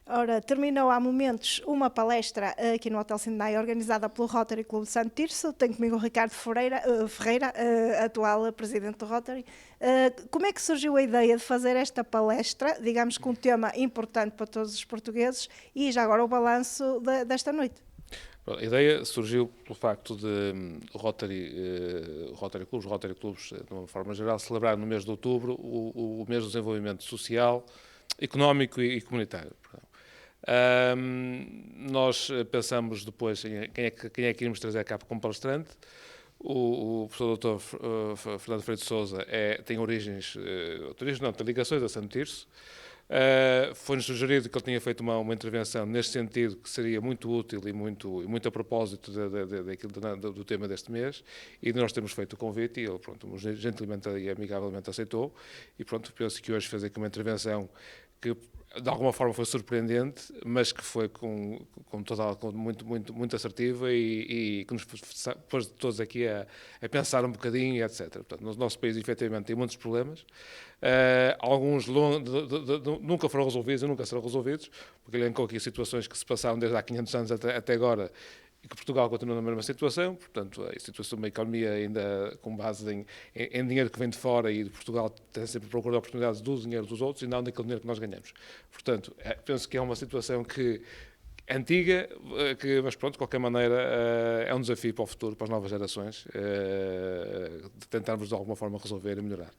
Ora, terminou há momentos uma palestra aqui no Hotel Sindai, organizada pelo Rotary Clube de Santo Tirso. Tenho comigo o Ricardo Ferreira, atual presidente do Rotary. Como é que surgiu a ideia de fazer esta palestra, digamos que um tema importante para todos os portugueses, e já agora o balanço desta noite? A ideia surgiu pelo facto de Rotary Clubes, de uma forma geral, celebrar no mês de outubro o mês do desenvolvimento social, económico e comunitário. Nós pensamos depois em quem é que íamos trazer cá como palestrante. O professor Dr. Fernando Freire de Sousa tem tem ligações a Santo Tirso. Foi-nos sugerido que ele tinha feito uma intervenção neste sentido, que seria muito útil e muito a propósito do tema deste mês, e nós temos feito o convite e ele, gentilmente e amigavelmente aceitou, e penso que hoje fez aqui uma intervenção que de alguma forma foi surpreendente, mas que foi muito assertiva e que nos pôs todos aqui a pensar um bocadinho e etc. Portanto, no nosso país, efetivamente, tem muitos problemas. Alguns nunca foram resolvidos e nunca serão resolvidos, porque elencou aqui situações que se passaram desde há 500 anos até agora, e que Portugal continua na mesma situação. Portanto, a situação de uma economia ainda com base em dinheiro que vem de fora, e de Portugal tem sempre procurado oportunidades do dinheiro dos outros e não daquele dinheiro que nós ganhamos. Portanto, penso que é uma situação antiga, mas pronto, de qualquer maneira é um desafio para o futuro, para as novas gerações, de tentarmos de alguma forma resolver e melhorar.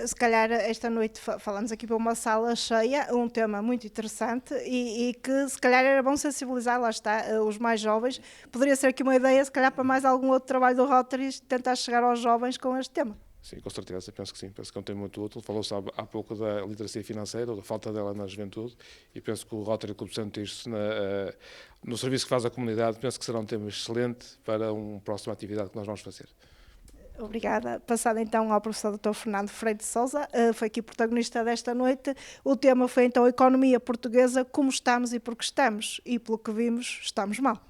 Se calhar esta noite falamos aqui para uma sala cheia, um tema muito interessante e que se calhar era bom sensibilizar, lá está, os mais jovens. Poderia ser aqui uma ideia, se calhar, para mais algum outro trabalho do Rotary, tentar chegar aos jovens com este tema. Sim, com certeza, penso que sim. Penso que é um tema muito útil. Falou-se há pouco da literacia financeira, ou da falta dela na juventude, e penso que o Rotary Clube de Santo Tirso, no serviço que faz à comunidade, penso que será um tema excelente para uma próxima atividade que nós vamos fazer. Obrigada. Passado então ao professor Dr. Fernando Freire de Sousa, foi aqui protagonista desta noite. O tema foi então a economia portuguesa, como estamos e porque estamos, e pelo que vimos, estamos mal.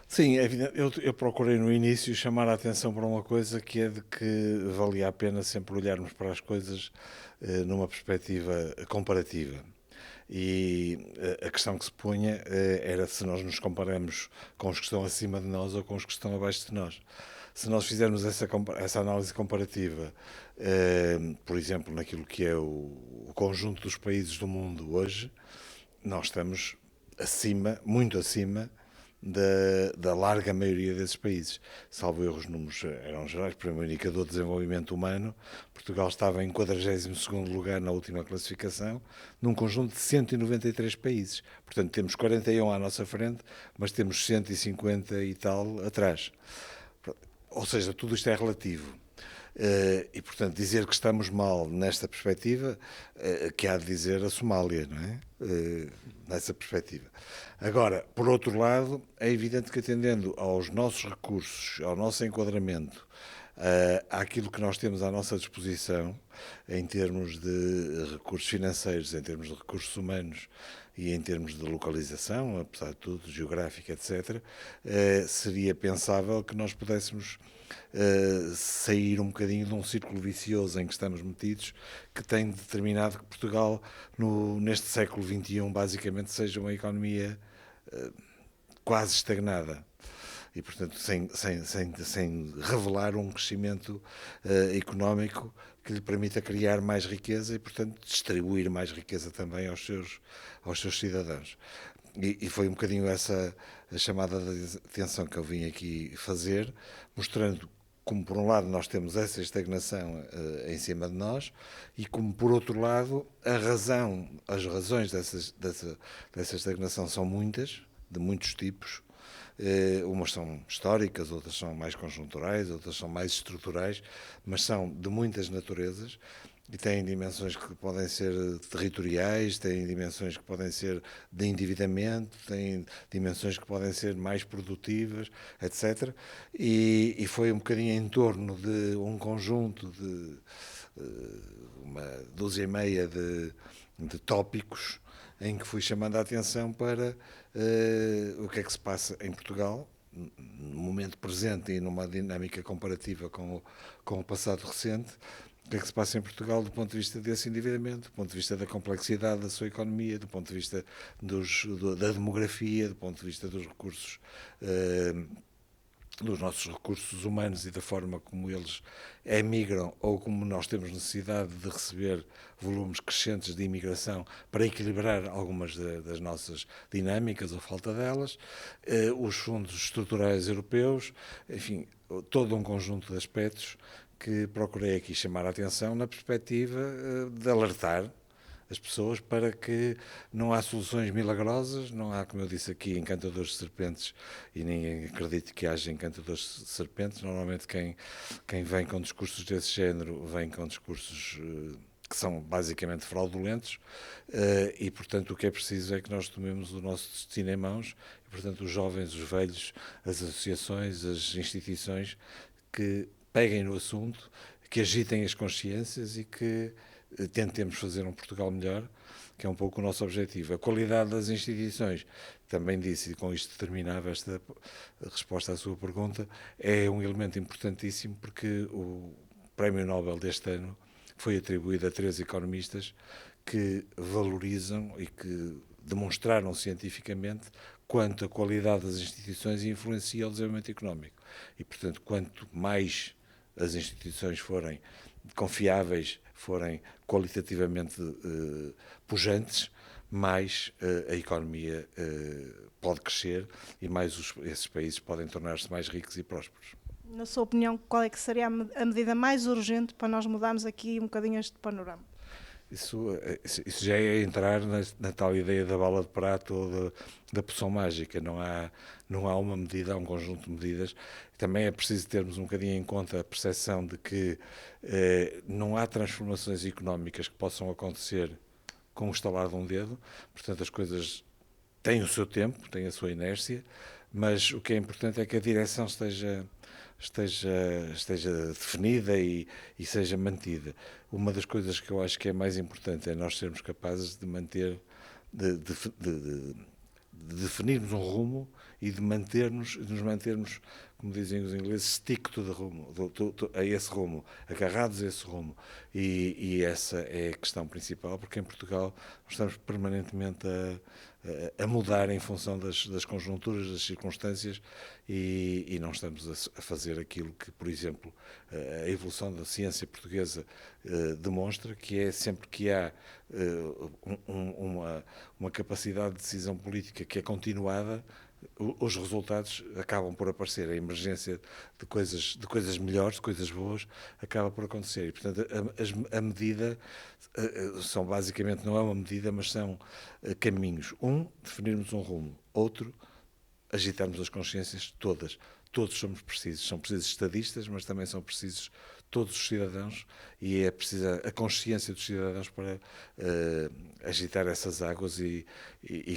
Sim, é evidente. Eu procurei no início chamar a atenção para uma coisa, que é de que valia a pena sempre olharmos para as coisas numa perspectiva comparativa. E a questão que se punha era se nós nos comparamos com os que estão acima de nós ou com os que estão abaixo de nós. Se nós fizermos essa análise comparativa, por exemplo, naquilo que é o conjunto dos países do mundo hoje, nós estamos muito acima da larga maioria desses países. Salvo erro, os números eram gerais. Para o indicador de desenvolvimento humano, Portugal estava em 42º lugar na última classificação, num conjunto de 193 países. Portanto, temos 41 à nossa frente, mas temos 150 e tal atrás. Ou seja, tudo isto é relativo. E, portanto, dizer que estamos mal nesta perspectiva, que há de dizer a Somália, não é? Nessa perspectiva. Agora, por outro lado, é evidente que, atendendo aos nossos recursos, ao nosso enquadramento, àquilo que nós temos à nossa disposição, em termos de recursos financeiros, em termos de recursos humanos e em termos de localização, apesar de tudo, geográfica, etc., seria pensável que nós pudéssemos sair um bocadinho de um círculo vicioso em que estamos metidos, que tem determinado que Portugal, neste século XXI, basicamente seja uma economia quase estagnada. E, portanto, sem revelar um crescimento económico que lhe permita criar mais riqueza e, portanto, distribuir mais riqueza também aos seus cidadãos. E foi um bocadinho essa a chamada de atenção que eu vim aqui fazer, mostrando como, por um lado, nós temos essa estagnação em cima de nós e como, por outro lado, as razões dessa estagnação são muitas, de muitos tipos. Umas são históricas, outras são mais conjunturais, outras são mais estruturais, mas são de muitas naturezas e têm dimensões que podem ser territoriais, têm dimensões que podem ser de endividamento, têm dimensões que podem ser mais produtivas, etc. E foi um bocadinho em torno de um conjunto de uma dúzia e meia de tópicos em que fui chamando a atenção para o que é que se passa em Portugal, no momento presente e numa dinâmica comparativa com o passado recente, o que é que se passa em Portugal do ponto de vista desse endividamento, do ponto de vista da complexidade da sua economia, do ponto de vista da demografia, do ponto de vista dos recursos, dos nossos recursos humanos e da forma como eles emigram ou como nós temos necessidade de receber volumes crescentes de imigração para equilibrar algumas das nossas dinâmicas ou falta delas, os fundos estruturais europeus, enfim, todo um conjunto de aspectos que procurei aqui chamar a atenção na perspectiva de alertar as pessoas para que não há soluções milagrosas, não há, como eu disse aqui, encantadores de serpentes, e ninguém acredita que haja encantadores de serpentes. Normalmente quem vem com discursos desse género vem com discursos que são basicamente fraudulentos, e portanto o que é preciso é que nós tomemos o nosso destino em mãos, e portanto os jovens, os velhos, as associações, as instituições que peguem no assunto, que agitem as consciências e que tentemos fazer um Portugal melhor, que é um pouco o nosso objetivo. A qualidade das instituições, também disse, e com isto terminava esta resposta à sua pergunta, é um elemento importantíssimo porque o Prémio Nobel deste ano foi atribuído a 3 economistas que valorizam e que demonstraram cientificamente quanto a qualidade das instituições influencia o desenvolvimento económico. E, portanto, quanto mais as instituições forem confiáveis, forem qualitativamente pujantes, mais a economia pode crescer e mais esses países podem tornar-se mais ricos e prósperos. Na sua opinião, qual é que seria a medida mais urgente para nós mudarmos aqui um bocadinho este panorama? Isso já é entrar na tal ideia da bala de prata ou da poção mágica. Não há uma medida, há um conjunto de medidas. Também é preciso termos um bocadinho em conta a percepção de que não há transformações económicas que possam acontecer com o estalar de um dedo. Portanto, as coisas têm o seu tempo, têm a sua inércia, mas o que é importante é que a direção esteja definida e seja mantida. Uma das coisas que eu acho que é mais importante é nós sermos capazes de manter, de definirmos um rumo e de nos mantermos, como dizem os ingleses, stick to the rumo, a esse rumo, agarrados a esse rumo. E essa é a questão principal, porque em Portugal nós estamos permanentemente a mudar em função das conjunturas, das circunstâncias, e não estamos a fazer aquilo que, por exemplo, a evolução da ciência portuguesa demonstra, que é sempre que há uma capacidade de decisão política que é continuada, os resultados acabam por aparecer, a emergência de coisas melhores, de coisas boas, acaba por acontecer. E, portanto, a medida são basicamente, não é uma medida, mas são caminhos. Definirmos um rumo. Outro, agitarmos as consciências todas. Todos somos precisos. São precisos estadistas, mas também são precisos todos os cidadãos, e é precisa a consciência dos cidadãos para agitar essas águas e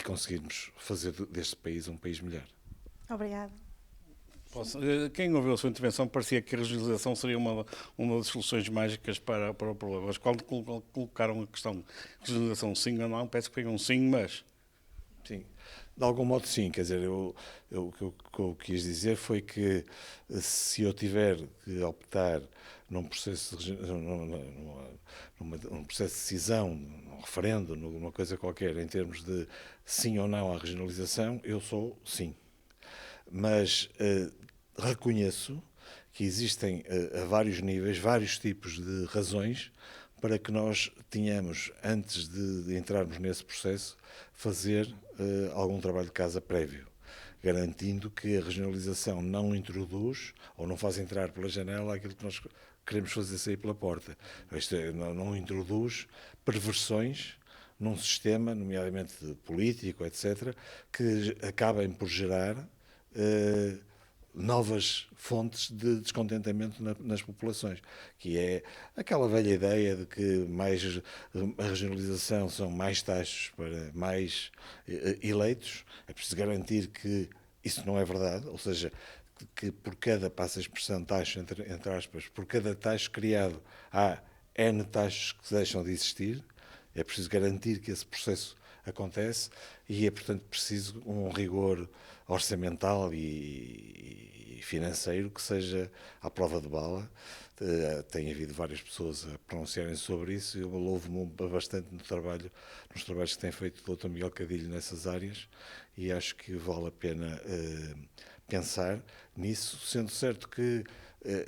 conseguirmos fazer deste país um país melhor. Obrigada. Quem ouviu a sua intervenção parecia que a regionalização seria uma das soluções mágicas para o problema. Mas quando colocaram a questão de regionalização sim ou não, parece que foi um sim, mas... Sim, de algum modo sim, quer dizer, o que eu quis dizer foi que se eu tiver que optar num processo num processo de decisão, num referendo, numa coisa qualquer, em termos de sim ou não à regionalização, eu sou sim. Mas reconheço que existem a vários níveis, vários tipos de razões para que nós tenhamos, antes de entrarmos nesse processo, fazer algum trabalho de casa prévio, garantindo que a regionalização não introduz ou não faz entrar pela janela aquilo que nós queremos fazer sair pela porta. Isto não introduz perversões num sistema, nomeadamente político, etc., que acabem por gerar novas fontes de descontentamento nas populações, que é aquela velha ideia de que a regionalização são mais taxas para mais eleitos. É preciso garantir que isso não é verdade, ou seja, que por cada, passa a expressão taxa, entre aspas, por cada taxa criado há N taxas que deixam de existir, É preciso garantir que esse processo acontece e é, portanto, preciso um rigor orçamental e financeiro que seja à prova de bala. Tem havido várias pessoas a pronunciarem sobre isso e eu louvo-me bastante nos trabalhos que tem feito o Dr. Miguel Cadilho nessas áreas e acho que vale a pena pensar nisso, sendo certo que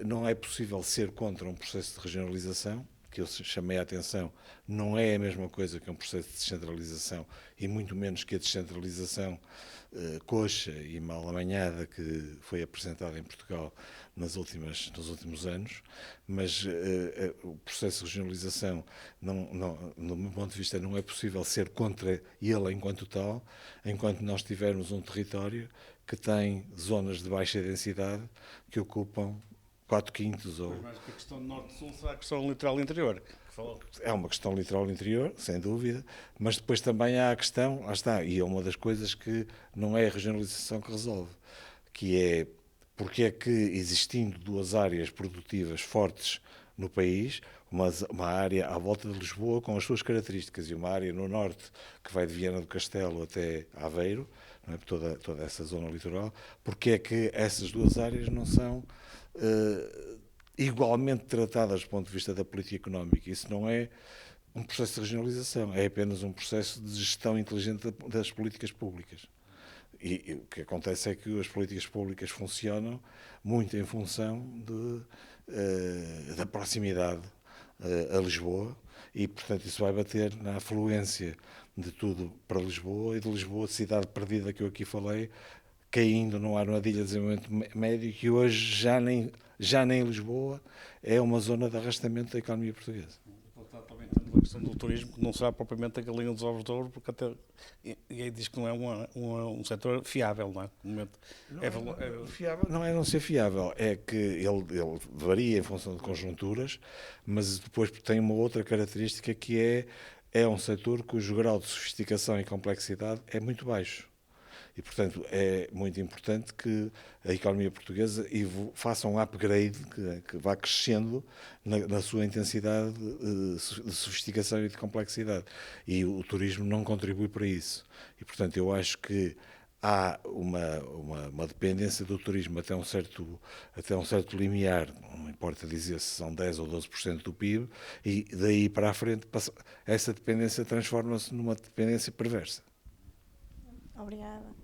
não é possível ser contra um processo de regionalização, que eu chamei a atenção, não é a mesma coisa que um processo de descentralização e muito menos que a descentralização coxa e mal amanhada que foi apresentada em Portugal nos últimos anos, mas o processo de regionalização, no meu ponto de vista, não é possível ser contra ele enquanto tal, enquanto nós tivermos um território que tem zonas de baixa densidade que ocupam 4/5 ou... Mas mais que a questão norte-sul será a questão litoral interior. É uma questão litoral interior, sem dúvida, mas depois também há a questão, lá está, e é uma das coisas que não é a regionalização que resolve, que é porque é que existindo duas áreas produtivas fortes no país, uma área à volta de Lisboa com as suas características e uma área no norte que vai de Viana do Castelo até Aveiro, não é? Toda essa zona litoral, porque é que essas duas áreas não são igualmente tratadas do ponto de vista da política económica. Isso não é um processo de regionalização, é apenas um processo de gestão inteligente das políticas públicas. E o que acontece é que as políticas públicas funcionam muito em função da proximidade a Lisboa e, portanto, isso vai bater na afluência de tudo para Lisboa e de Lisboa, cidade perdida que eu aqui falei, caindo numa armadilha de desenvolvimento médio que hoje já nem Lisboa é uma zona de arrastamento da economia portuguesa. Também tendo a questão do turismo, que não será propriamente a galinha dos ovos de ouro, porque até e aí diz que não é um setor fiável, não é? Fiável, não é não ser fiável, é que ele varia em função de conjunturas, mas depois tem uma outra característica que é um setor cujo grau de sofisticação e complexidade é muito baixo. E, portanto, é muito importante que a economia portuguesa faça um upgrade, que vá crescendo na sua intensidade de sofisticação e de complexidade. E o turismo não contribui para isso. E, portanto, eu acho que há uma dependência do turismo até um certo limiar, não importa dizer se são 10 ou 12% do PIB, e daí para a frente essa dependência transforma-se numa dependência perversa. Obrigada.